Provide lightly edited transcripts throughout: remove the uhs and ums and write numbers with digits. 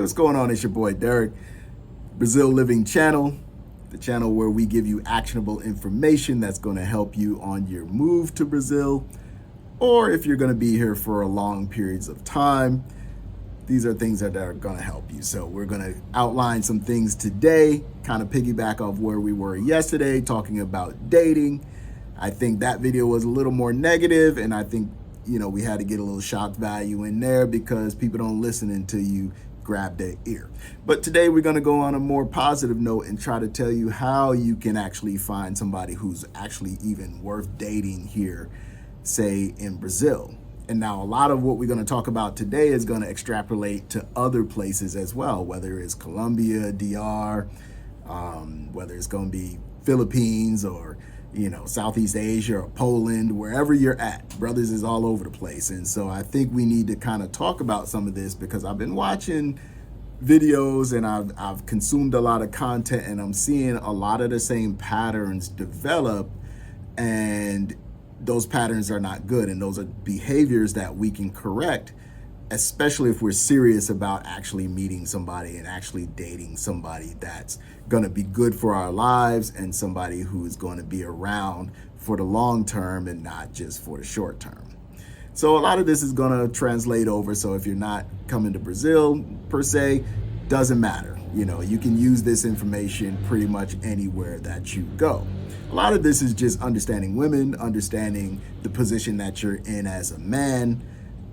what's going on? It's your boy Derek, Brazil Living Channel, the channel where we give you actionable information that's going to help you on your move to Brazil, or if you're going to be here for a long periods of time. These are things that are going to help you. So we're going to outline some things today, kind of piggyback off where we were yesterday, talking about dating. I think that video was a little more negative, and I think we had to get a little shock value in there because people don't listen until you grab their ear. But today we're going to go on a more positive note and try to tell you how you can actually find somebody who's actually even worth dating here, say in Brazil. And now a lot of what we're going to talk about today is going to extrapolate to other places as well, whether it's Colombia, DR, whether it's going to be Philippines or Southeast Asia or Poland, wherever you're at. Brothers is all over the place. And so I think we need to kind of talk about some of this because I've been watching videos and I've consumed a lot of content, and I'm seeing a lot of the same patterns develop, and those patterns are not good. And those are behaviors that we can correct, especially if we're serious about actually meeting somebody and actually dating somebody that's going to be good for our lives and somebody who is going to be around for the long term and not just for the short term. So a lot of this is going to translate over. So if you're not coming to Brazil per se, doesn't matter. You can use this information pretty much anywhere that you go. A lot of this is just understanding women, understanding the position that you're in as a man,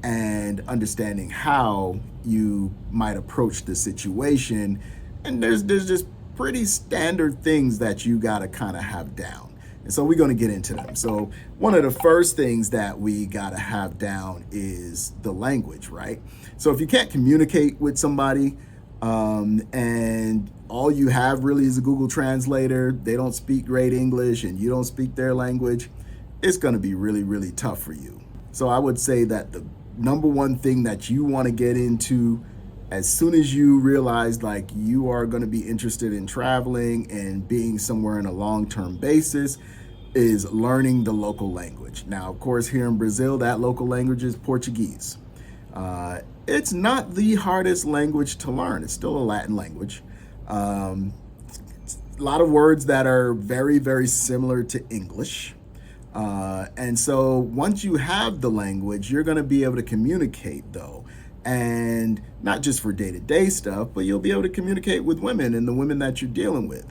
and understanding how you might approach the situation. And there's just pretty standard things that you got to kind of have down. And so we're going to get into them. So one of the first things that we got to have down is the language, right? So if you can't communicate with somebody and all you have really is a Google translator, they don't speak great English and you don't speak their language, it's going to be really, really tough for you. So I would say that the number one thing that you want to get into as soon as you realize like you are going to be interested in traveling and being somewhere on a long-term basis is learning the local language. Now, of course, here in Brazil, that local language is Portuguese. It's not the hardest language to learn. It's still a Latin language. A lot of words that are very, very similar to English. And so once you have the language, you're going to be able to communicate, though. And not just for day-to-day stuff, but you'll be able to communicate with women and the women that you're dealing with.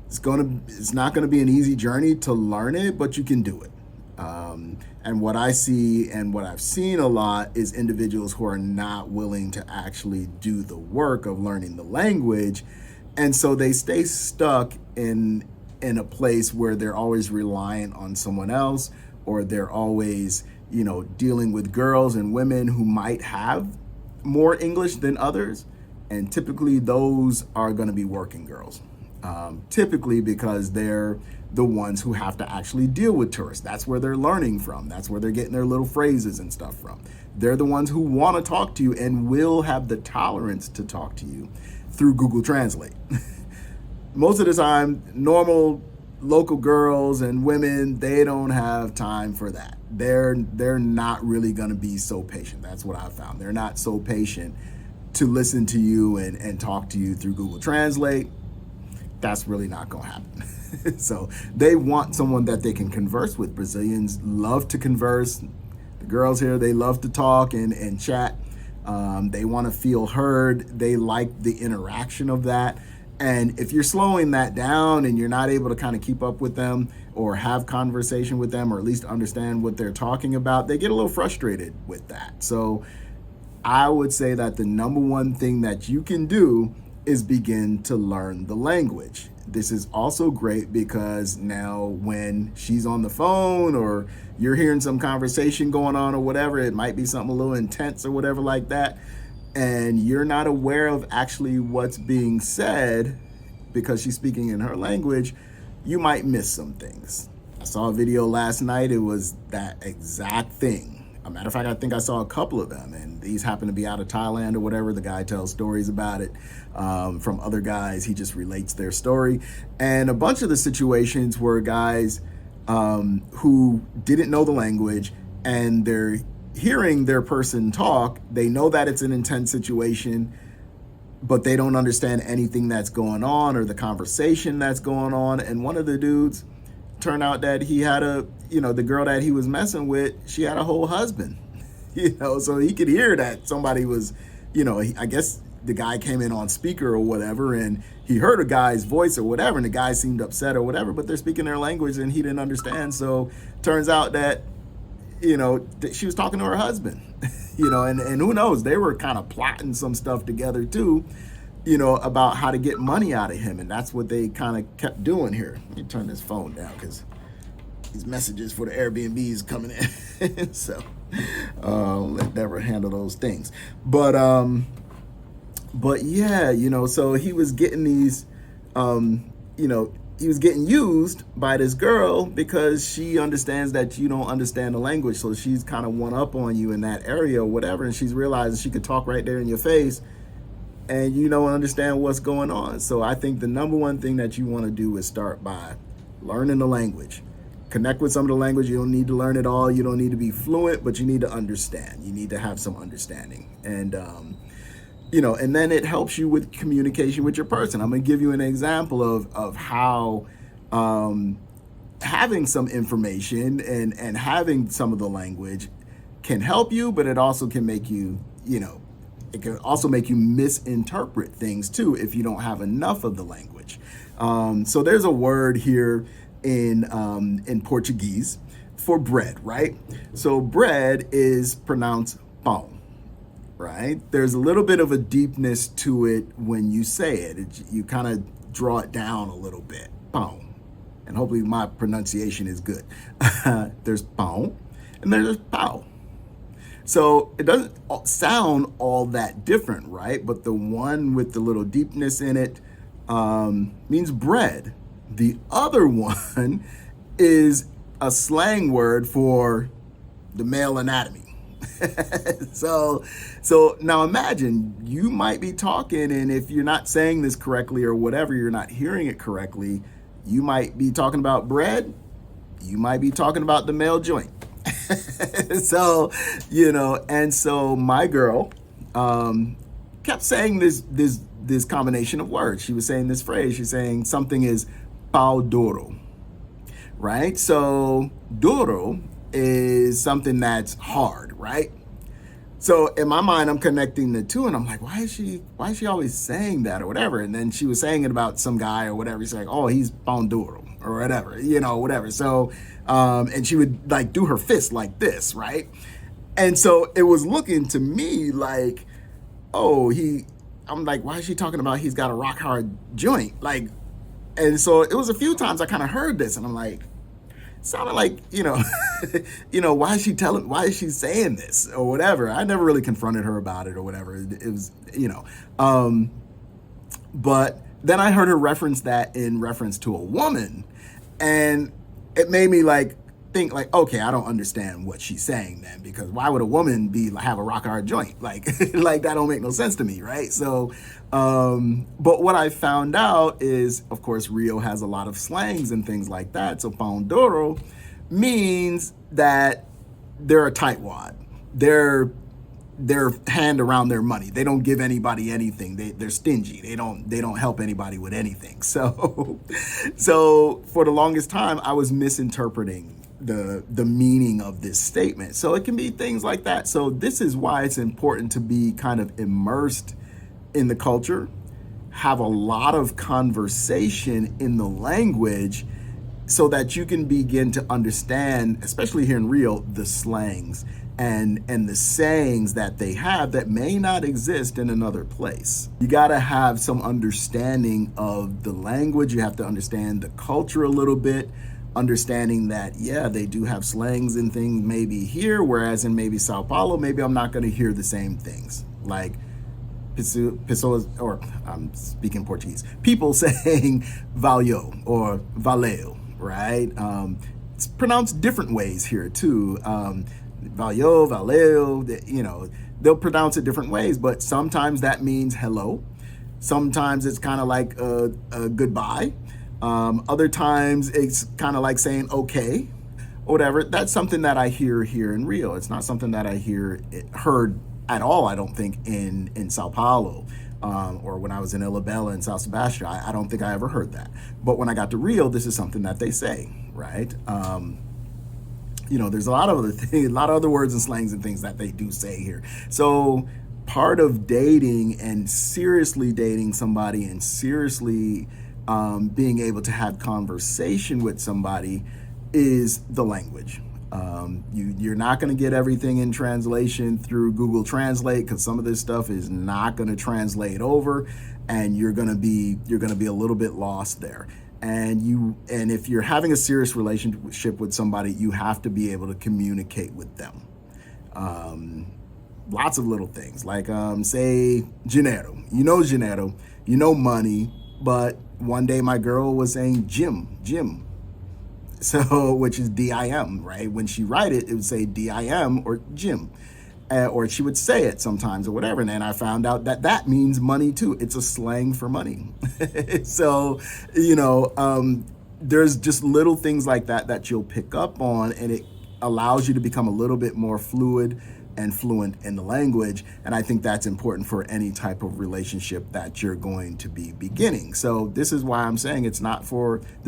It's not going to be an easy journey to learn it, but you can do it. And what I see and what I've seen a lot is individuals who are not willing to actually do the work of learning the language. And so they stay stuck in a place where they're always reliant on someone else, or they're always, dealing with girls and women who might have more English than others. And typically those are going to be working girls, typically because they're the ones who have to actually deal with tourists. That's where they're learning from. That's where they're getting their little phrases and stuff from. They're the ones who want to talk to you and will have the tolerance to talk to you through Google Translate. Most of the time, normal local girls and women, they don't have time for that. They're not really going to be so patient. That's what I found. They're not so patient to listen to you and talk to you through Google Translate. That's really not going to happen. So they want someone that they can converse with. Brazilians love to converse. The girls here, they love to talk and chat. They want to feel heard. They like the interaction of that. And if you're slowing that down and you're not able to kind of keep up with them or have conversation with them, or at least understand what they're talking about, they get a little frustrated with that. So I would say that the number one thing that you can do is begin to learn the language. This is also great because now when she's on the phone or you're hearing some conversation going on or whatever, it might be something a little intense or whatever like that, and you're not aware of actually what's being said because she's speaking in her language, you might miss some things. I saw a video last night. It was that exact thing. A matter of fact, I think I saw a couple of them, and these happen to be out of Thailand or whatever. The guy tells stories about it from other guys. He just relates their story. And a bunch of the situations were guys who didn't know the language, and they're hearing their person talk, they know that it's an intense situation, but they don't understand anything that's going on or the conversation that's going on. And one of the dudes turned out that he had the girl that he was messing with, she had a whole husband, so he could hear that somebody was, I guess the guy came in on speaker or whatever, and he heard a guy's voice or whatever, and the guy seemed upset or whatever, but they're speaking their language and he didn't understand. So turns out that, she was talking to her husband, and who knows, they were kind of plotting some stuff together too, about how to get money out of him. And that's what they kind of kept doing here. Let me turn this phone down because these messages for the Airbnbs coming in. So let Deborah handle those things. But yeah, so he was getting these, he was getting used by this girl because she understands that you don't understand the language. So she's kind of one up on you in that area or whatever. And she's realizing she could talk right there in your face and you don't understand what's going on. So I think the number one thing that you want to do is start by learning the language. Connect with some of the language. You don't need to learn it all. You don't need to be fluent, but you need to understand. You need to have some understanding. And, and then it helps you with communication with your person. I'm going to give you an example of how having some information and having some of the language can help you, but it also can make you, it can also make you misinterpret things too if you don't have enough of the language. So there's a word here in Portuguese for bread, right? So bread is pronounced pão. Right? There's a little bit of a deepness to it when you say it. You kind of draw it down a little bit. Pão. And hopefully my pronunciation is good. There's pão and there's pau. So it doesn't sound all that different, right? But the one with the little deepness in it means bread. The other one is a slang word for the male anatomy. So now imagine you might be talking, and if you're not saying this correctly or whatever, you're not hearing it correctly, you might be talking about bread, you might be talking about the male joint. So, and so my girl kept saying this combination of words. She was saying this phrase. She's saying something is pau duro, right? So duro is something that's hard, right? So in my mind, I'm connecting the two, and I'm like, why is she always saying that or whatever? And then she was saying it about some guy or whatever. She's like, oh, he's pão duro or whatever, whatever. So, and she would like do her fist like this, right? And so it was looking to me like, I'm like, why is she talking about he's got a rock hard joint? Like, and so it was a few times I kind of heard this, and I'm like, sounded like, why is she saying this or whatever? I never really confronted her about it or whatever. It was, but then I heard her reference that in reference to a woman, and it made me think okay, I don't understand what she's saying then, because why would a woman have a rock hard joint? Like that don't make no sense to me, right? So, but what I found out is, of course, Rio has a lot of slangs and things like that. So pão duro means that they're a tightwad. They're hand around their money. They don't give anybody anything. They're stingy. They don't help anybody with anything. So for the longest time, I was misinterpreting the meaning of this statement. So it can be things like that. So this is why it's important to be kind of immersed in the culture, have a lot of conversation in the language so that you can begin to understand, especially here in Rio, the slangs and the sayings that they have that may not exist in another place. You got to have some understanding of the language. You have to understand the culture a little bit, understanding that, yeah, they do have slangs and things maybe here, whereas in maybe Sao Paulo, maybe I'm not going to hear the same things. Like pessoas, or I'm speaking Portuguese, people saying valeu or valeu, right? It's pronounced different ways here too. Valeu, valeu, they'll pronounce it different ways, but sometimes that means hello. Sometimes it's kind of like a goodbye. Other times it's kind of like saying okay. or whatever, that's something that I hear here in Rio. It's not something that I heard at all, I don't think, in Sao Paulo. Or when I was in Ilhabela in South Sebastian, I don't think I ever heard that. But when I got to Rio, this is something that they say, right? There's a lot of other things, a lot of other words and slangs and things that they do say here. So part of dating and seriously dating somebody and seriously being able to have conversation with somebody is the language. You're not going to get everything in translation through Google Translate, because some of this stuff is not going to translate over, and you're going to be a little bit lost there. And if you're having a serious relationship with somebody, you have to be able to communicate with them. Lots of little things like say dinero. Dinero, money, but one day my girl was saying Jim. So, which is DIM, right? When she write it, it would say DIM or Jim. Or she would say it sometimes or whatever. And then I found out that means money too. It's a slang for money. So, there's just little things like that you'll pick up on, and it allows you to become a little bit more fluid and fluent in the language. And I think that's important for any type of relationship that you're going to be beginning. So this is why I'm saying this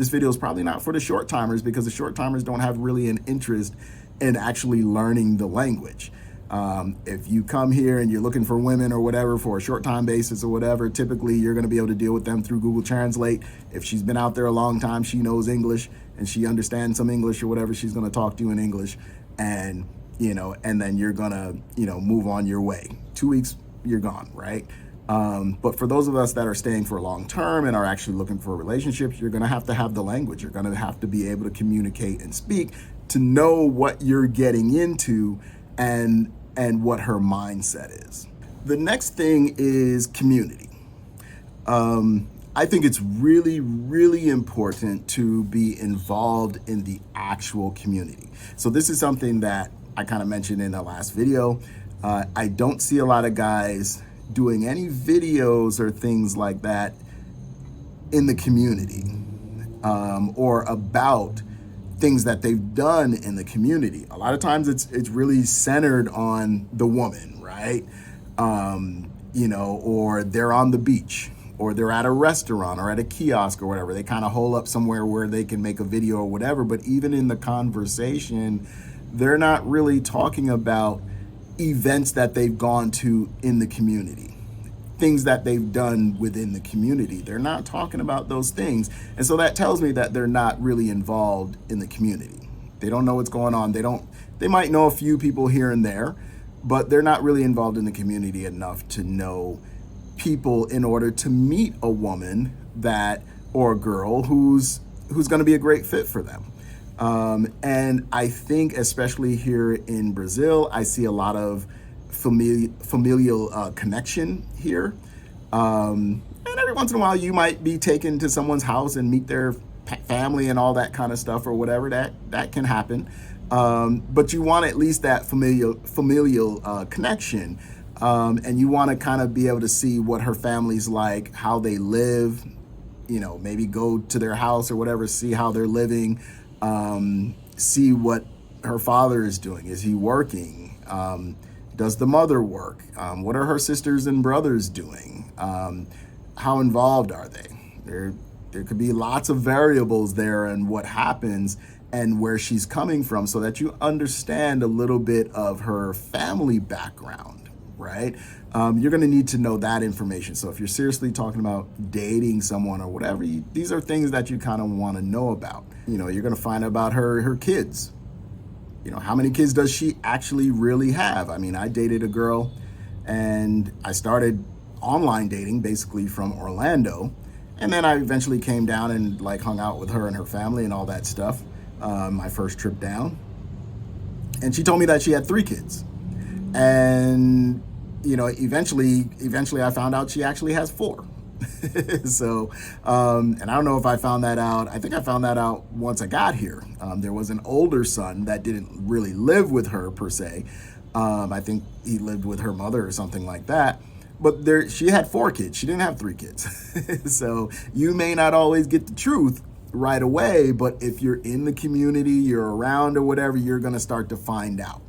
video is probably not for the short timers, because the short timers don't have really an interest in actually learning the language. If you come here and you're looking for women or whatever for a short time basis or whatever, typically you're going to be able to deal with them through Google Translate. If she's been out there a long time, she knows English and she understands some English or whatever, she's going to talk to you in English, and then you're gonna, move on your way. 2 weeks, you're gone, right? But for those of us that are staying for long term and are actually looking for relationships, you're gonna have to have the language. You're gonna have to be able to communicate and speak to know what you're getting into and what her mindset is. The next thing is community. I think it's really, really important to be involved in the actual community. So this is something that I kind of mentioned in the last video. I don't see a lot of guys doing any videos or things like that in the community, or about things that they've done in the community. A lot of times it's really centered on the woman, right? Or they're on the beach, or they're at a restaurant or at a kiosk or whatever. They kind of hole up somewhere where they can make a video or whatever. But even in the conversation, they're not really talking about events that they've gone to in the community, things that they've done within the community. They're not talking about those things. And so that tells me that they're not really involved in the community. They don't know what's going on. They might know a few people here and there, but they're not really involved in the community enough to know people in order to meet a woman or a girl who's going to be a great fit for them. And I think especially here in Brazil, I see a lot of familial connection here. And every once in a while you might be taken to someone's house and meet their family and all that kind of stuff or whatever. That can happen. But you want at least that familial connection. And you want to kind of be able to see what her family's like, how they live, maybe go to their house or whatever, see how they're living, see what her father is doing. Is he working? Does the mother work? What are her sisters and brothers doing? How involved are they? There could be lots of variables there and what happens and where she's coming from, so that you understand a little bit of her family background, right? You're going to need to know that information. So if you're seriously talking about dating someone or whatever, these are things that you kind of want to know about. You're going to find out about her kids. How many kids does she actually really have? I mean, I dated a girl and I started online dating basically from Orlando. And then I eventually came down and hung out with her and her family and all that stuff. My first trip down. And she told me that she had 3 kids. And, eventually I found out she actually has 4. So, and I don't know if I found that out. I think I found that out once I got here. There was an older son that didn't really live with her per se. I think he lived with her mother or something like that. But she had 4 kids. She didn't have 3 kids. So you may not always get the truth right away, but if you're in the community, you're around or whatever, you're going to start to find out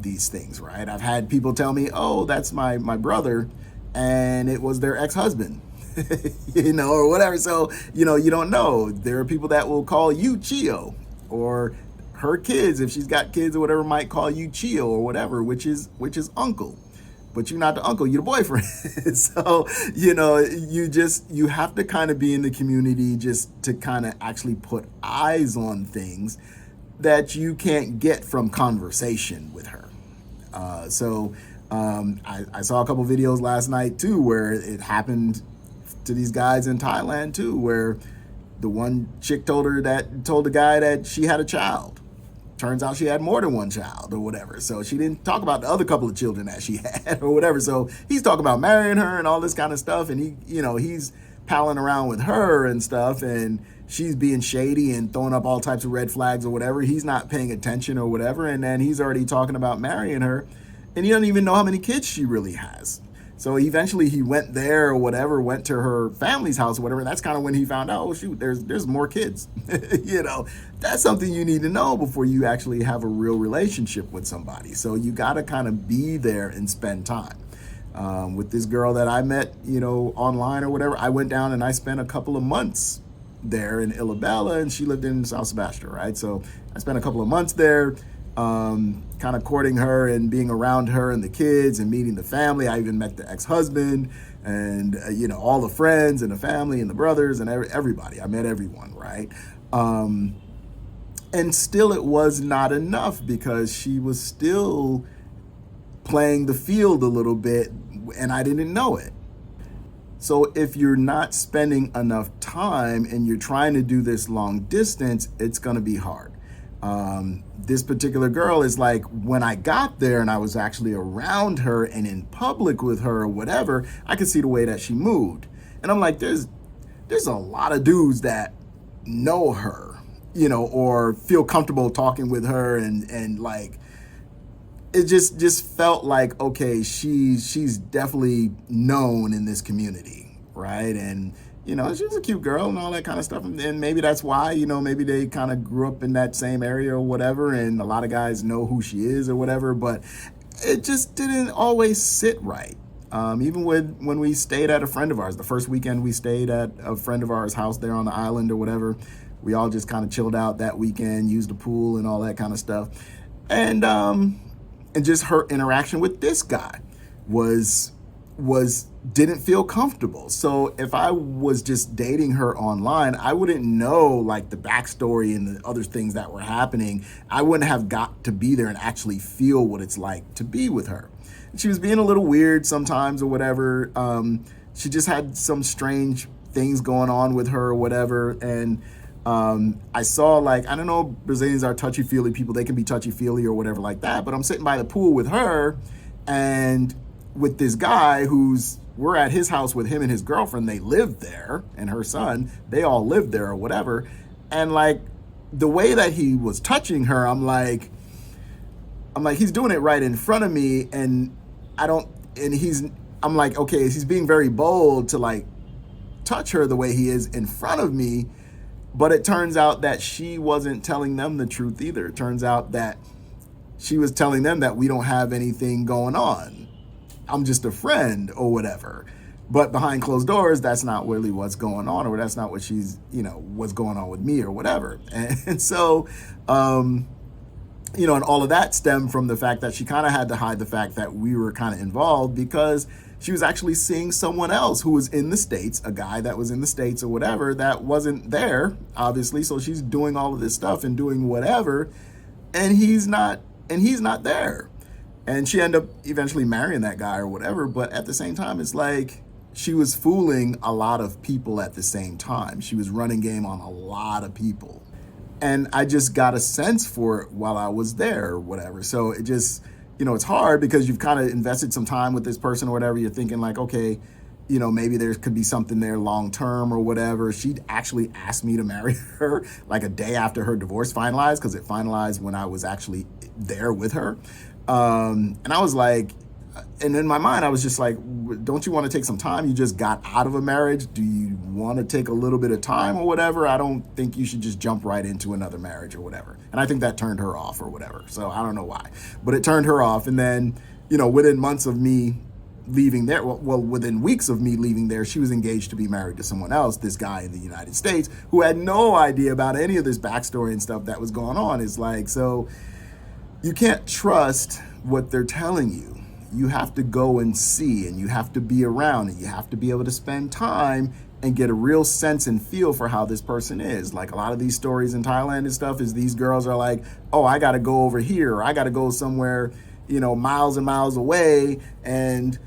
these things, right? I've had people tell me, oh, that's my brother, and it was their ex-husband, or whatever. So, you don't know. There are people that will call you Chio, or her kids, if she's got kids or whatever, might call you Chio or whatever, which is uncle. But you're not the uncle, you're the boyfriend. So, you have to kind of be in the community just to kind of actually put eyes on things that you can't get from conversation with her. I saw a couple videos last night too, where it happened to these guys in Thailand too, where the one chick told the guy that she had a child. Turns out she had more than one child or whatever. So she didn't talk about the other couple of children that she had or whatever. So he's talking about marrying her and all this kind of stuff. And he's palling around with her and stuff. And she's being shady and throwing up all types of red flags or whatever. He's not paying attention or whatever. And then he's already talking about marrying her. And he doesn't even know how many kids she really has. So eventually he went there or whatever, went to her family's house or whatever. And that's kind of when he found out, oh, shoot, there's more kids. That's something you need to know before you actually have a real relationship with somebody. So you got to kind of be there and spend time. With this girl that I met, online or whatever, I went down and I spent a couple of months there in Ilabella, and she lived in South Sebastian, right? So I spent a couple of months there, kind of courting her and being around her and the kids and meeting the family. I even met the ex-husband and, all the friends and the family and the brothers and everybody. I met everyone, right? And still it was not enough because she was still playing the field a little bit and I didn't know it. So if you're not spending enough time and you're trying to do this long distance, it's going to be hard. This particular girl is like, when I got there and I was actually around her and in public with her or whatever, I could see the way that she moved. And I'm like, there's a lot of dudes that know her, or feel comfortable talking with her and like, it just felt like, okay, she's definitely known in this community, right? And she was a cute girl and all that kind of stuff. And maybe that's why, maybe they kind of grew up in that same area or whatever. And a lot of guys know who she is or whatever, but it just didn't always sit right. Even when we stayed at a friend of ours, the first weekend we stayed at a friend of ours' house there on the island or whatever, we all just kind of chilled out that weekend, used the pool and all that kind of stuff. And just her interaction with this guy didn't feel comfortable. So if I was just dating her online, I wouldn't know like the backstory and the other things that were happening. I wouldn't have got to be there and actually feel what it's like to be with her. She was being a little weird sometimes or whatever. She just had some strange things going on with her or whatever. And I saw, like, I don't know, Brazilians are touchy-feely people. They can be touchy-feely or whatever like that. But I'm sitting by the pool with her and with this guy we're at his house with him and his girlfriend. They lived there, and her son, they all lived there or whatever. And like the way that he was touching her, I'm like, he's doing it right in front of me. And I'm like, okay, he's being very bold to like touch her the way he is in front of me. But it turns out that she wasn't telling them the truth either. It turns out that she was telling them that we don't have anything going on. I'm just a friend or whatever. But behind closed doors, that's not really what's going on, or that's not what she's, what's going on with me or whatever. And so, and all of that stemmed from the fact that she kind of had to hide the fact that we were kind of involved because she was actually seeing someone else who was in the States, a guy that was in the States or whatever that wasn't there, obviously. So she's doing all of this stuff and doing whatever, and he's not there. And she ended up eventually marrying that guy or whatever. But at the same time, it's like she was fooling a lot of people at the same time. She was running game on a lot of people. And I just got a sense for it while I was there or whatever. So it just, it's hard because you've kind of invested some time with this person or whatever. You're thinking like, okay, maybe there could be something there long term or whatever. She actually asked me to marry her like a day after her divorce finalized, because it finalized when I was actually there with her. And I was like, And in my mind, I was just like, don't you want to take some time? You just got out of a marriage. Do you want to take a little bit of time or whatever? I don't think you should just jump right into another marriage or whatever. And I think that turned her off or whatever. So I don't know why, but it turned her off. And then, within months of me leaving there, well, within weeks of me leaving there, she was engaged to be married to someone else, this guy in the United States who had no idea about any of this backstory and stuff that was going on. It's like, so you can't trust what they're telling you. You have to go and see, and you have to be around, and you have to be able to spend time and get a real sense and feel for how this person is. Like a lot of these stories in Thailand and stuff is these girls are like, oh, I got to go over here, or I got to go somewhere, miles and miles away, and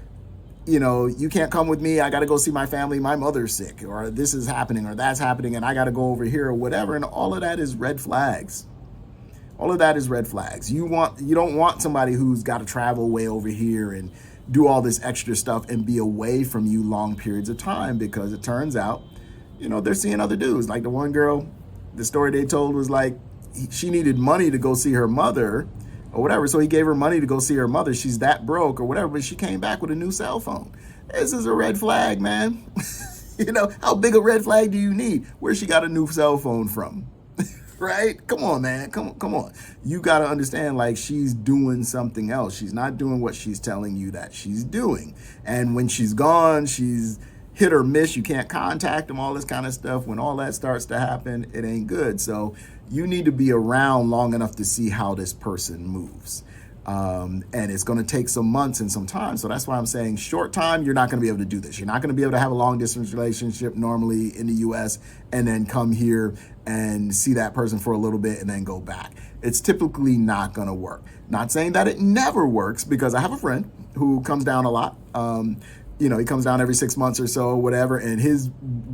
you can't come with me. I got to go see my family. My mother's sick, or this is happening, or that's happening, and I got to go over here or whatever. And all of that is red flags. All of that is red flags. You don't want somebody who's got to travel way over here and do all this extra stuff and be away from you long periods of time, because it turns out, they're seeing other dudes. Like the one girl, the story they told was like, she needed money to go see her mother or whatever. So he gave her money to go see her mother. She's that broke or whatever, but she came back with a new cell phone. This is a red flag, man. How big a red flag do you need? Where she got a new cell phone from? Right? Come on, man. Come on. You got to understand, like, she's doing something else. She's not doing what she's telling you that she's doing. And when she's gone, she's hit or miss. You can't contact them, all this kind of stuff. When all that starts to happen, it ain't good. So you need to be around long enough to see how this person moves. And it's going to take some months and some time. So that's why I'm saying short time, you're not going to be able to do this. You're not going to be able to have a long distance relationship normally in the US and then come here and see that person for a little bit and then go back. It's typically not going to work. Not saying that it never works, because I have a friend who comes down a lot. He comes down every 6 months or so, whatever, and his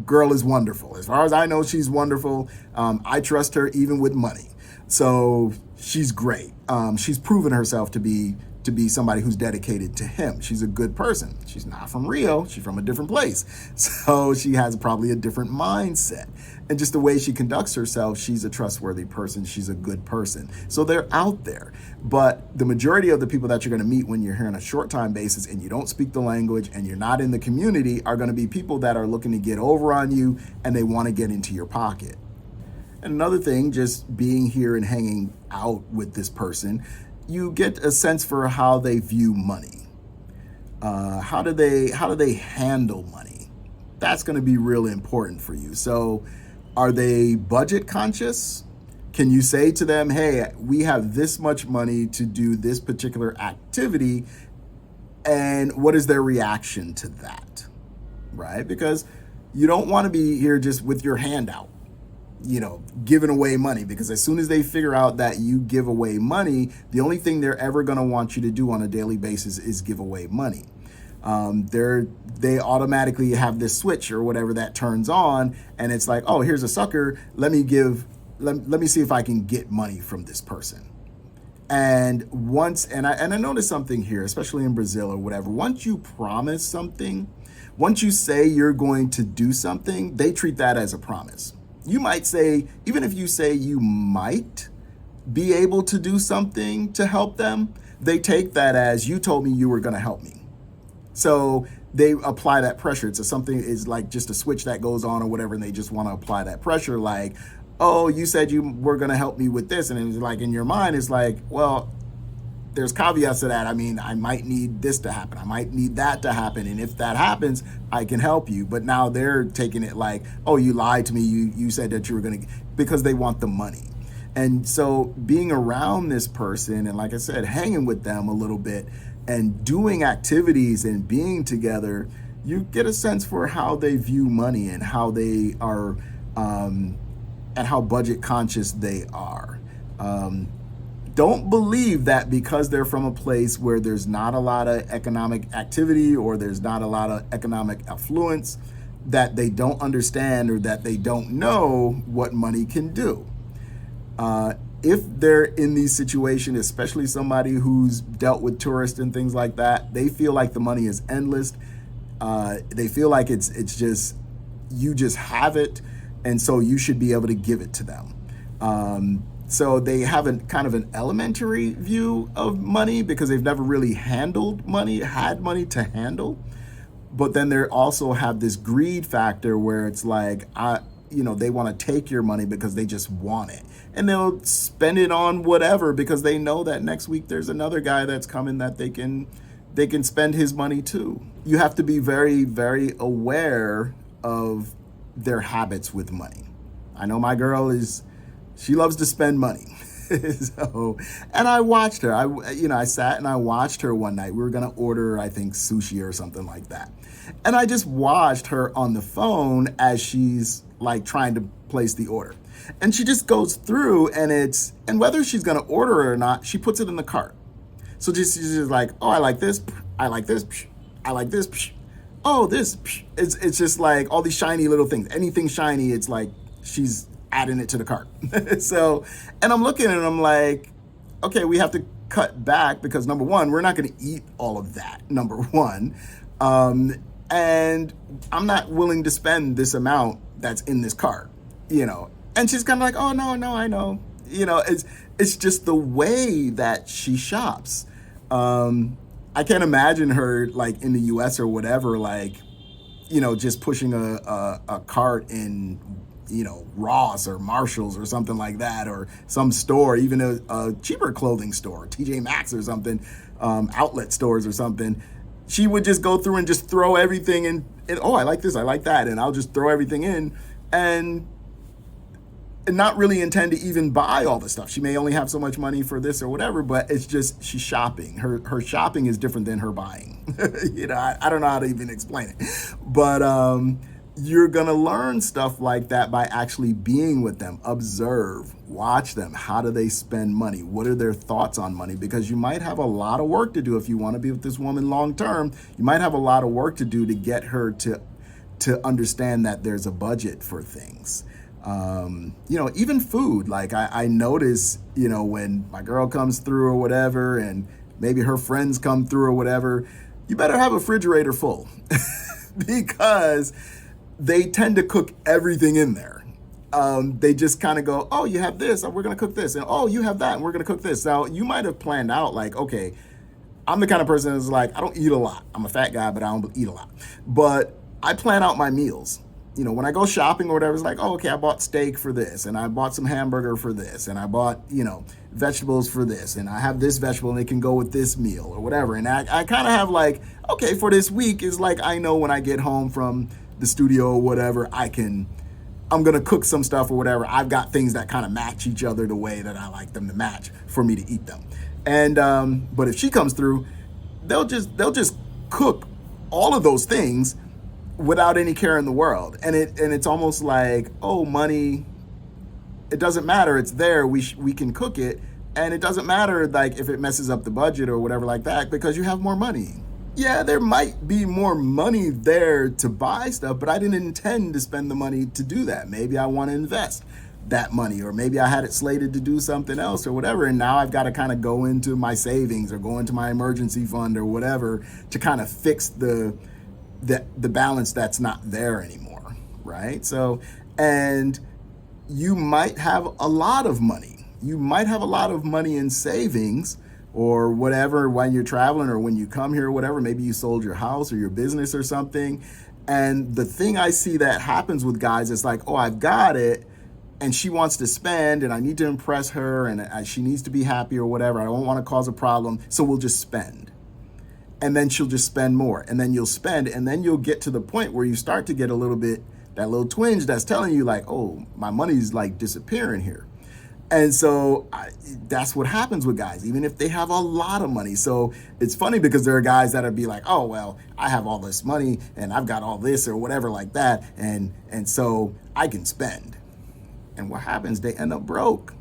girl is wonderful. As far as I know, she's wonderful. I trust her even with money. So she's great. She's proven herself to be somebody who's dedicated to him. She's a good person. She's not from Rio. She's from a different place. So she has probably a different mindset. And just the way she conducts herself, she's a trustworthy person. She's a good person. So they're out there. But the majority of the people that you're going to meet when you're here on a short time basis and you don't speak the language and you're not in the community are going to be people that are looking to get over on you and they want to get into your pocket. And another thing, just being here and hanging out with this person, you get a sense for how they view money. How do they handle money? That's going to be really important for you. So are they budget conscious? Can you say to them, hey, we have this much money to do this particular activity, and what is their reaction to that, right? Because you don't want to be here just with your hand out, giving away money, because as soon as they figure out that you give away money, the only thing they're ever going to want you to do on a daily basis is give away money. They automatically have this switch or whatever that turns on, and it's like, oh, here's a sucker. Let me see if I can get money from this person. And I noticed something here, especially in Brazil or whatever. Once you promise something, once you say you're going to do something, they treat that as a promise. You might say, even if you say you might be able to do something to help them, they take that as you told me you were going to help me. So they apply that pressure. It's something is like just a switch that goes on or whatever, and they just want to apply that pressure. Like, oh, you said you were going to help me with this, and it's like in your mind, it's like, well, there's caveats to that. I mean, I might need this to happen. I might need that to happen. And if that happens, I can help you. But now they're taking it like, oh, you lied to me. You said that you were going to, because they want the money. And so being around this person and, like I said, hanging with them a little bit and doing activities and being together, you get a sense for how they view money and how they are, and how budget conscious they are. Don't believe that because they're from a place where there's not a lot of economic activity or there's not a lot of economic affluence, that they don't understand or that they don't know what money can do. If they're in these situations, especially somebody who's dealt with tourists and things like that, they feel like the money is endless. They feel like it's just, you just have it, and so you should be able to give it to them. So they have a kind of an elementary view of money because they've never really handled money, had money to handle. But then they also have this greed factor where it's like, they want to take your money because they just want it. And they'll spend it on whatever because they know that next week there's another guy that's coming that they can spend his money too. You have to be very, very aware of their habits with money. I know my girl she loves to spend money. So, and I watched her. I sat and I watched her one night. We were gonna order, I think, sushi or something like that. And I just watched her on the phone as she's like trying to place the order. And she just goes through and whether she's gonna order it or not, she puts it in the cart. So she's just like, oh, I like this, I like this, I like this, oh, this. It's just like all these shiny little things. Anything shiny, it's like she's adding it to the cart. So, and I'm looking and I'm like, okay, we have to cut back because number one, we're not going to eat all of that, number one. And I'm not willing to spend this amount that's in this cart, And she's kind of like, oh, no, I know. It's just the way that she shops. I can't imagine her like in the US or whatever, like, just pushing a cart in, Ross or Marshalls or something like that, or some store, even a cheaper clothing store, TJ Maxx or something, outlet stores or something. She would just go through and just throw everything in. Oh, I like this, I like that. And I'll just throw everything in and not really intend to even buy all the stuff. She may only have so much money for this or whatever, but it's just she's shopping. Her shopping is different than her buying. I don't know how to even explain it. But you're going to learn stuff like that by actually being with them. Observe, watch them. How do they spend money? What are their thoughts on money? Because you might have a lot of work to do if you want to be with this woman long term. You might have a lot of work to do to get her to understand that there's a budget for things. Even food, like I notice, when my girl comes through or whatever, and maybe her friends come through or whatever, you better have a refrigerator full because they tend to cook everything in there. They just kind of go, oh, you have this, we're going to cook this. And oh, you have that, and we're going to cook this. Now you might have planned out like, okay, I'm the kind of person that's like, I don't eat a lot. I'm a fat guy, but I don't eat a lot. But I plan out my meals. When I go shopping or whatever, it's like, oh, okay, I bought steak for this, and I bought some hamburger for this, and I bought, vegetables for this, and I have this vegetable, and it can go with this meal or whatever. And I kind of have like, okay, for this week is like, I know when I get home from the studio or whatever, I'm going to cook some stuff or whatever. I've got things that kind of match each other the way that I like them to match for me to eat them. And, but if she comes through, they'll just cook all of those things without any care in the world. And it's almost like, oh, money, it doesn't matter. It's there. We can cook it. And it doesn't matter like if it messes up the budget or whatever like that, because you have more money. Yeah, there might be more money there to buy stuff, but I didn't intend to spend the money to do that. Maybe I want to invest that money, or maybe I had it slated to do something else or whatever. And now I've got to kind of go into my savings or go into my emergency fund or whatever to kind of fix the balance that's not there anymore, right? So, and you might have a lot of money. You might have a lot of money in savings or whatever when you're traveling or when you come here or whatever. Maybe you sold your house or your business or something. And the thing I see that happens with guys is like, oh, I've got it, and she wants to spend, and I need to impress her, and she needs to be happy or whatever. I don't want to cause a problem, so we'll just spend. And then she'll just spend more, and then you'll spend, and then you'll get to the point where you start to get a little bit, that little twinge that's telling you like, oh, my money's like disappearing here. And so that's what happens with guys, even if they have a lot of money. So it's funny because there are guys that'll be like, oh, well, I have all this money and I've got all this or whatever like that. And so I can spend. And what happens? They end up broke.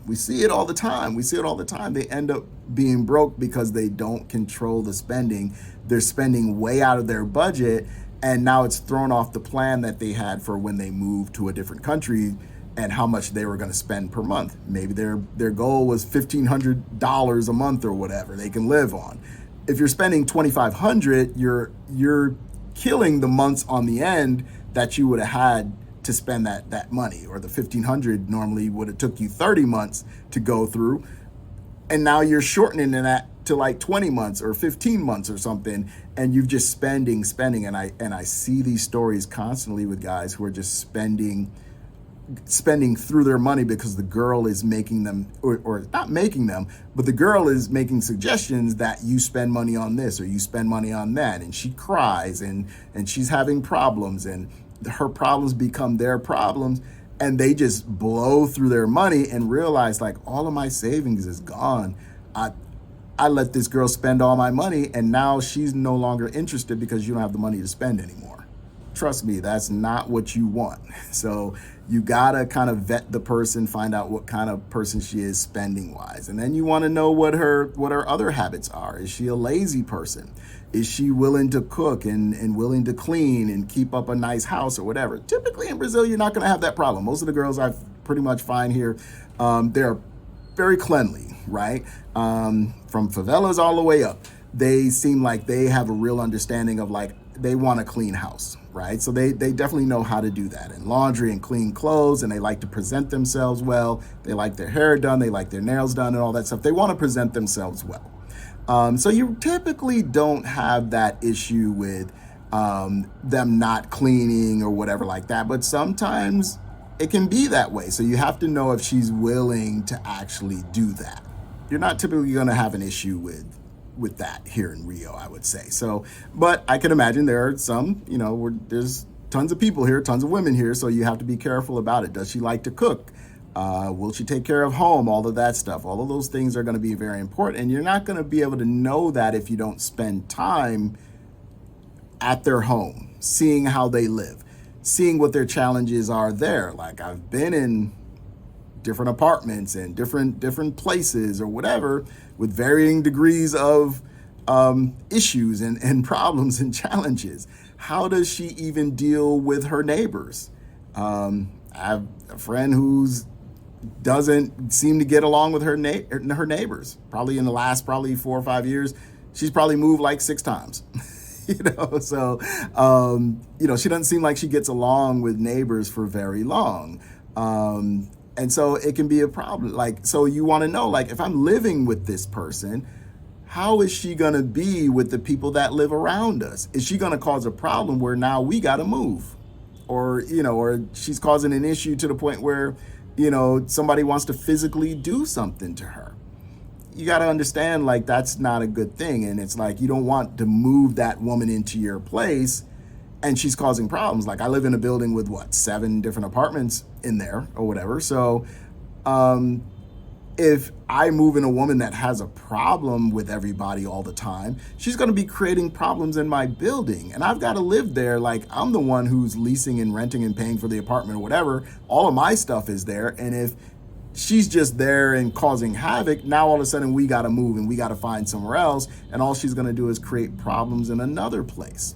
We see it all the time. They end up being broke because they don't control the spending. They're spending way out of their budget. And now it's thrown off the plan that they had for when they moved to a different country and how much they were going to spend per month. Maybe their goal was $1,500 a month or whatever they can live on. If you're spending $2,500, you're killing the months on the end that you would have had to spend that money, or the 1,500 normally would have took you 30 months to go through, and now you're shortening that to like 20 months or 15 months or something, and you've just spending. And I see these stories constantly with guys who are just spending through their money because the girl is making them, or not making them, but the girl is making suggestions that you spend money on this or you spend money on that, and she cries and she's having problems, and her problems become their problems, and they just blow through their money and realize, like, all of my savings is gone. I let this girl spend all my money, and now she's no longer interested because you don't have the money to spend anymore. Trust me, that's not what you want. So you gotta kind of vet the person, find out what kind of person she is spending wise. And then you wanna know what her other habits are. Is she a lazy person? Is she willing to cook and willing to clean and keep up a nice house or whatever? Typically in Brazil, you're not gonna have that problem. Most of the girls I pretty much find here, they're very cleanly, right? From favelas all the way up. They seem like they have a real understanding of, like, they want a clean house, right? So they definitely know how to do that, and laundry and clean clothes, and they like to present themselves well. They like their hair done, they like their nails done and all that stuff. They want to present themselves well. So you typically don't have that issue with them not cleaning or whatever like that, but sometimes it can be that way. So you have to know if she's willing to actually do that. You're not typically going to have an issue with that here in Rio, I would say. So, but I can imagine there are some, there's tons of people here, tons of women here, so you have to be careful about it. Does she like to cook? Will she take care of home? All of that stuff. All of those things are going to be very important, and you're not going to be able to know that if you don't spend time at their home, seeing how they live, seeing what their challenges are there. Like, I've been in different apartments and different places or whatever with varying degrees of issues and problems and challenges. How does she even deal with her neighbors? I have a friend who's doesn't seem to get along with her neighbors. Probably in the last 4 or 5 years, she's probably moved like 6 times. So she doesn't seem like she gets along with neighbors for very long. And so it can be a problem. Like, so you want to know, like, if I'm living with this person, how is she going to be with the people that live around us? Is she going to cause a problem where now we got to move? Or she's causing an issue to the point where, somebody wants to physically do something to her. You got to understand, like, that's not a good thing. And it's like, you don't want to move that woman into your place and she's causing problems. Like, I live in a building with 7 different apartments in there or whatever. So if I move in a woman that has a problem with everybody all the time, she's going to be creating problems in my building. And I've got to live there. Like, I'm the one who's leasing and renting and paying for the apartment or whatever. All of my stuff is there. And if she's just there and causing havoc, now all of a sudden we got to move and we got to find somewhere else. And all she's going to do is create problems in another place.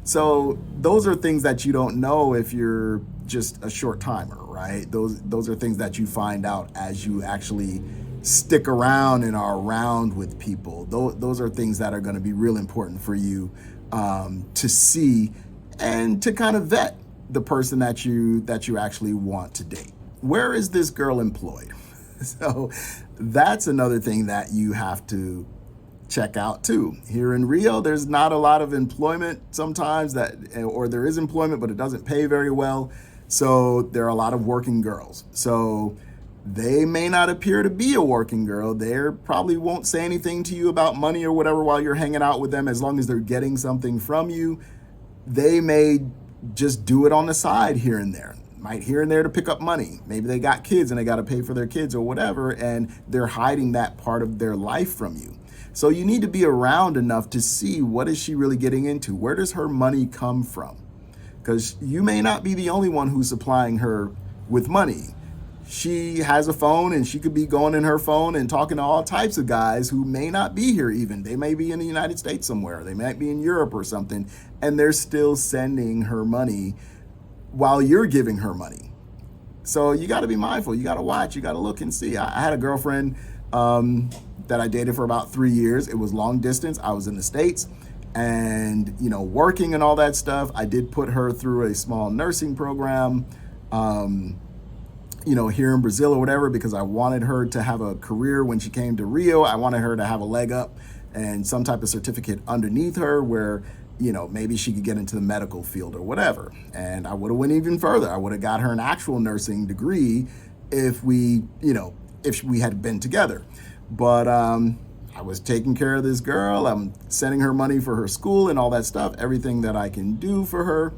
So those are things that you don't know if you're just a short timer, right? Those are things that you find out as you actually stick around and are around with people. Those are things that are going to be real important for you to see and to kind of vet the person that you actually want to date. Where is this girl employed? So that's another thing that you have to check out too. Here in Rio, there's not a lot of employment sometimes, or there is employment, but it doesn't pay very well. So there are a lot of working girls. So they may not appear to be a working girl. They probably won't say anything to you about money or whatever while you're hanging out with them, as long as they're getting something from you. They may just do it on the side here and there. Might here and there to pick up money. Maybe they got kids and they got to pay for their kids or whatever, and they're hiding that part of their life from you. So you need to be around enough to see, what is she really getting into? Where does her money come from? Because you may not be the only one who's supplying her with money. She has a phone, and she could be going in her phone and talking to all types of guys who may not be here even. They may be in the United States somewhere. They might be in Europe or something, and they're still sending her money while you're giving her money. So you got to be mindful. You got to watch. You got to look and see. I had a girlfriend that I dated for about 3 years. It was long distance. I was in the States, and working and all that stuff. I did put her through a small nursing program here in Brazil or whatever, because I wanted her to have a career when she came to Rio. I wanted her to have a leg up and some type of certificate underneath her where, maybe she could get into the medical field or whatever. And I would have went even further. I would have got her an actual nursing degree if if we had been together. But I was taking care of this girl. I'm sending her money for her school and all that stuff, everything that I can do for her.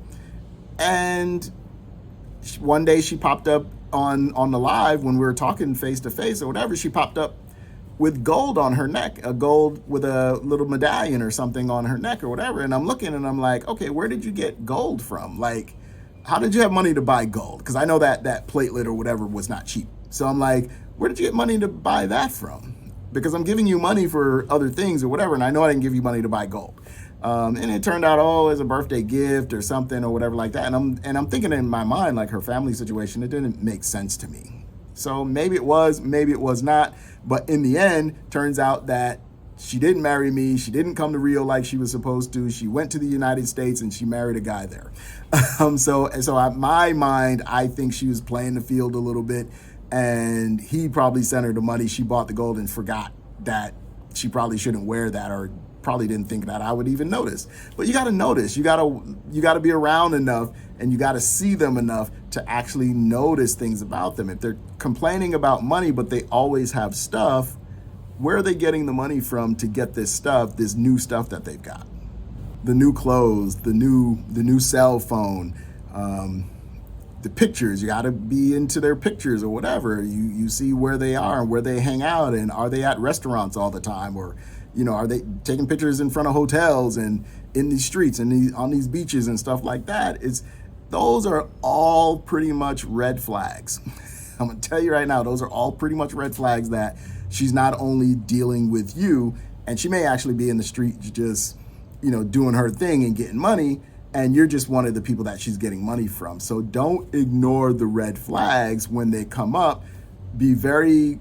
And one day she popped up on the live when we were talking face to face or whatever. She popped up with gold on her neck, a gold with a little medallion or something on her neck or whatever. And I'm looking and I'm like, okay, where did you get gold from? Like, how did you have money to buy gold? Because I know that platelet or whatever was not cheap. So I'm like, where did you get money to buy that from? Because I'm giving you money for other things or whatever, and I know I didn't give you money to buy gold. And it turned out, as a birthday gift or something or whatever like that. And I'm thinking in my mind, like, her family situation, it didn't make sense to me. So maybe it was, maybe it was not. But in the end, turns out that she didn't marry me. She didn't come to Rio like she was supposed to. She went to the United States and she married a guy there. So in my mind, I think she was playing the field a little bit, and he probably sent her the money. She bought the gold and forgot that she probably shouldn't wear that, or probably didn't think that I would even notice. But you got to notice. You got to be around enough, and you got to see them enough to actually notice things about them. If they're complaining about money, but they always have stuff, where are they getting the money from to get this stuff, this new stuff that they've got? The new clothes, the new cell phone, the pictures. You got to be into their pictures or whatever. You see where they are and where they hang out, and are they at restaurants all the time, or are they taking pictures in front of hotels and in these streets and on these beaches and stuff like that? Those are all pretty much red flags. I'm gonna tell you right now, those are all pretty much red flags that she's not only dealing with you, and she may actually be in the street just doing her thing and getting money, and you're just one of the people that she's getting money from. So don't ignore the red flags when they come up. Be very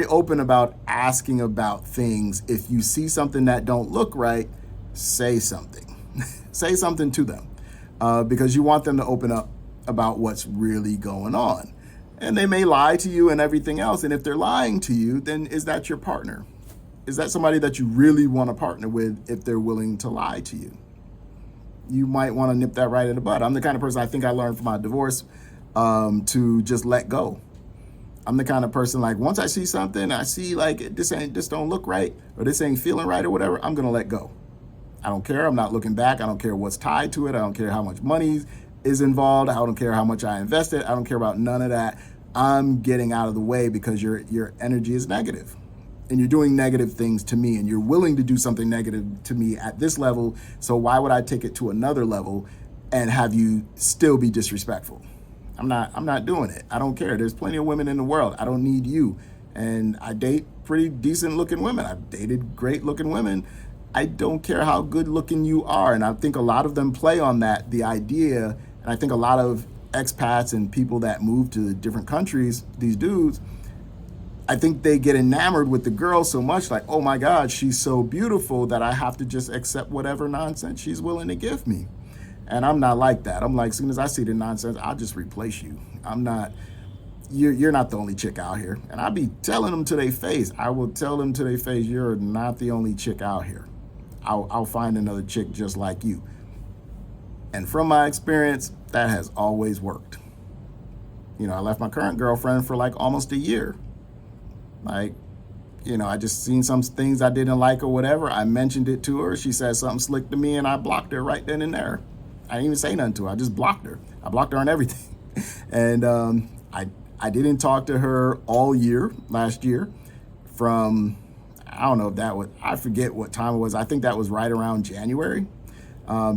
open about asking about things. If you see something that don't look right, say something. Say something to them, because you want them to open up about what's really going on. And they may lie to you and everything else. And if they're lying to you, then is that your partner? Is that somebody that you really want to partner with if they're willing to lie to you? You might want to nip that right in the bud. I'm the kind of person, I think I learned from my divorce, to just let go. I'm the kind of person, like, once I see something, I see like this don't look right, or this ain't feeling right or whatever, I'm going to let go. I don't care. I'm not looking back. I don't care what's tied to it. I don't care how much money is involved. I don't care how much I invested. I don't care about none of that. I'm getting out of the way, because your energy is negative. And you're doing negative things to me, and you're willing to do something negative to me at this level. So why would I take it to another level and have you still be disrespectful? I'm not doing it. I don't care. There's plenty of women in the world. I don't need you. And I date pretty decent looking women. I've dated great looking women. I don't care how good looking you are. And I think a lot of them play on that, the idea. And I think a lot of expats and people that move to different countries, these dudes, I think they get enamored with the girl so much, like, oh my God, she's so beautiful that I have to just accept whatever nonsense she's willing to give me. And I'm not like that. I'm like, as soon as I see the nonsense, I'll just replace you. You're not the only chick out here. And I'll be telling them to their face. I will tell them to their face, you're not the only chick out here. I'll find another chick just like you. And from my experience, that has always worked. I left my current girlfriend for like almost a year. Like, I just seen some things I didn't like or whatever. I mentioned it to her. She said something slick to me, and I blocked her right then and there. I didn't even say nothing to her. I just blocked her. I blocked her on everything. And I didn't talk to her all year, last year, from, I don't know if that was, I forget what time it was. I think that was right around January.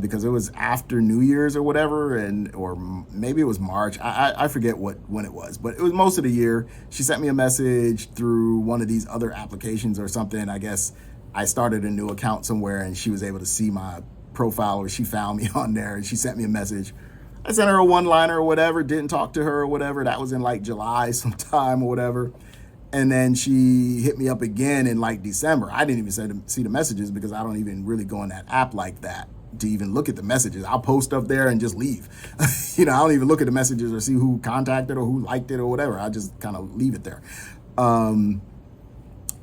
Because it was after New Year's or whatever, or maybe it was March. I forget when it was, but it was most of the year. She sent me a message through one of these other applications or something. I guess I started a new account somewhere, and she was able to see my profile, or she found me on there, and she sent me a message. I sent her a one-liner or whatever, didn't talk to her or whatever. That was in like July sometime or whatever. And then she hit me up again in like December. I didn't even see the messages, because I don't even really go on that app like that. to even look at the messages. I'll post up there and just leave. I don't even look at the messages or see who contacted or who liked it or whatever. I just kind of leave it there.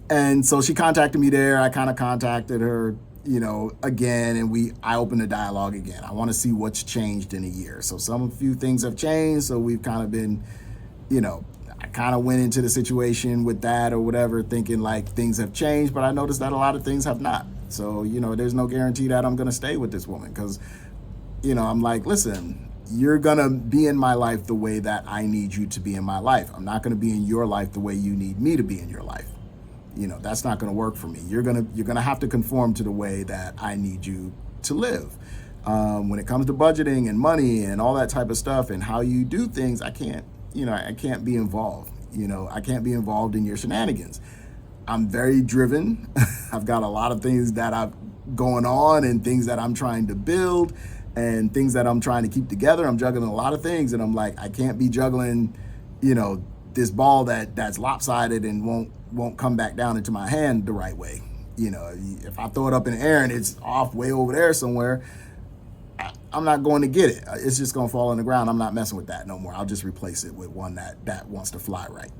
And so she contacted me there. I kind of contacted her, again, and I opened the dialogue again. I want to see what's changed in a year. So a few things have changed. So we've kind of been, I kind of went into the situation with that or whatever, thinking like things have changed, but I noticed that a lot of things have not. So, there's no guarantee that I'm going to stay with this woman because, I'm like, listen, you're going to be in my life the way that I need you to be in my life. I'm not going to be in your life the way you need me to be in your life. That's not going to work for me. You're going to have to conform to the way that I need you to live. When it comes to budgeting and money and all that type of stuff and how you do things, I can't be involved. I can't be involved in your shenanigans. I'm very driven. I've got a lot of things that I've going on and things that I'm trying to build and things that I'm trying to keep together. I'm juggling a lot of things and I'm like, I can't be juggling, this ball that's lopsided and won't come back down into my hand the right way. If I throw it up in the air and it's off way over there somewhere, I'm not going to get it. It's just going to fall on the ground. I'm not messing with that no more. I'll just replace it with one that wants to fly right.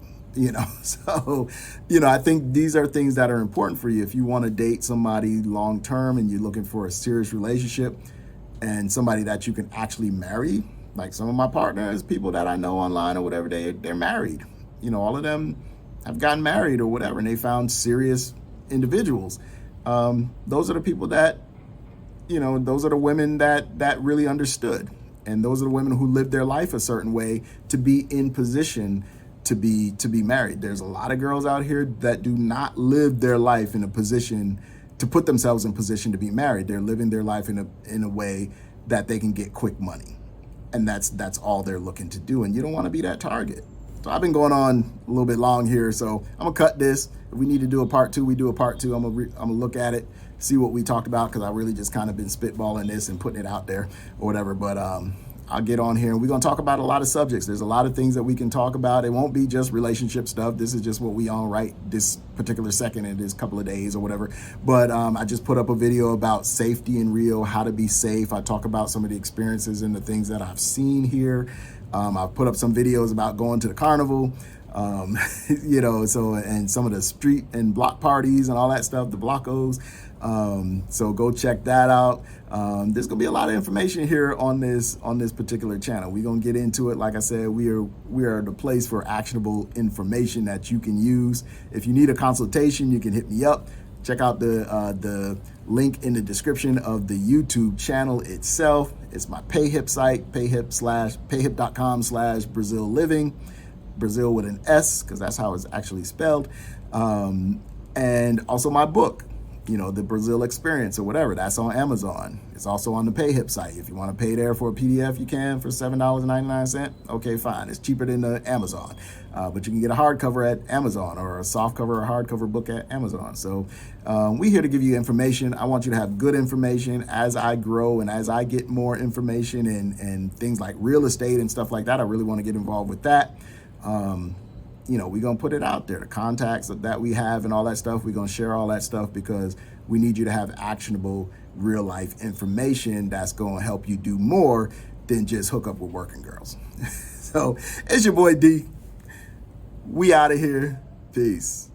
So, I think these are things that are important for you. If you want to date somebody long term and you're looking for a serious relationship and somebody that you can actually marry, like some of my partners, people that I know online or whatever, they're married. All of them have gotten married or whatever, and they found serious individuals. Those are the people that, those are the women that really understood. And those are the women who lived their life a certain way to be in position to be married. There's a lot of girls out here that do not live their life in a position to put themselves in position to be married. They're living their life in a way that they can get quick money. And that's all they're looking to do. And you don't want to be that target. So I've been going on a little bit long here. So I'm gonna cut this. If we need to do a part 2, we do a part 2. I'm gonna look at it, see what we talked about, because I really just kind of been spitballing this and putting it out there or whatever. But I'll get on here and we're gonna talk about a lot of subjects. There's a lot of things that we can talk about. It won't be just relationship stuff. This is just what we on right this particular second in this couple of days or whatever. But I just put up a video about safety in Rio, how to be safe. I talk about some of the experiences and the things that I've seen here. I've put up some videos about going to the carnival, and some of the street and block parties and all that stuff, the blockos. So go check that out. There's gonna be a lot of information here on this particular channel. We're gonna get into it. Like I said, we are the place for actionable information that you can use. If you need a consultation, you can hit me up. Check out the link in the description of the YouTube channel itself. It's my PayHip site, payhip.com/Brazil Living, Brazil with an S, because that's how it's actually spelled. And also my book, the Brazil Experience or whatever, that's on Amazon. It's also on the PayHip site. If you want to pay there for a PDF, you can for $7.99. Okay, fine. It's cheaper than the Amazon. But you can get a hardcover at Amazon or a softcover or hardcover book at Amazon. So we're here to give you information. I want you to have good information as I grow and as I get more information and things like real estate and stuff like that. I really want to get involved with that. We're going to put it out there, the contacts that we have and all that stuff. We're going to share all that stuff because we need you to have actionable real life information that's going to help you do more than just hook up with working girls. So it's your boy D. We out of here. Peace.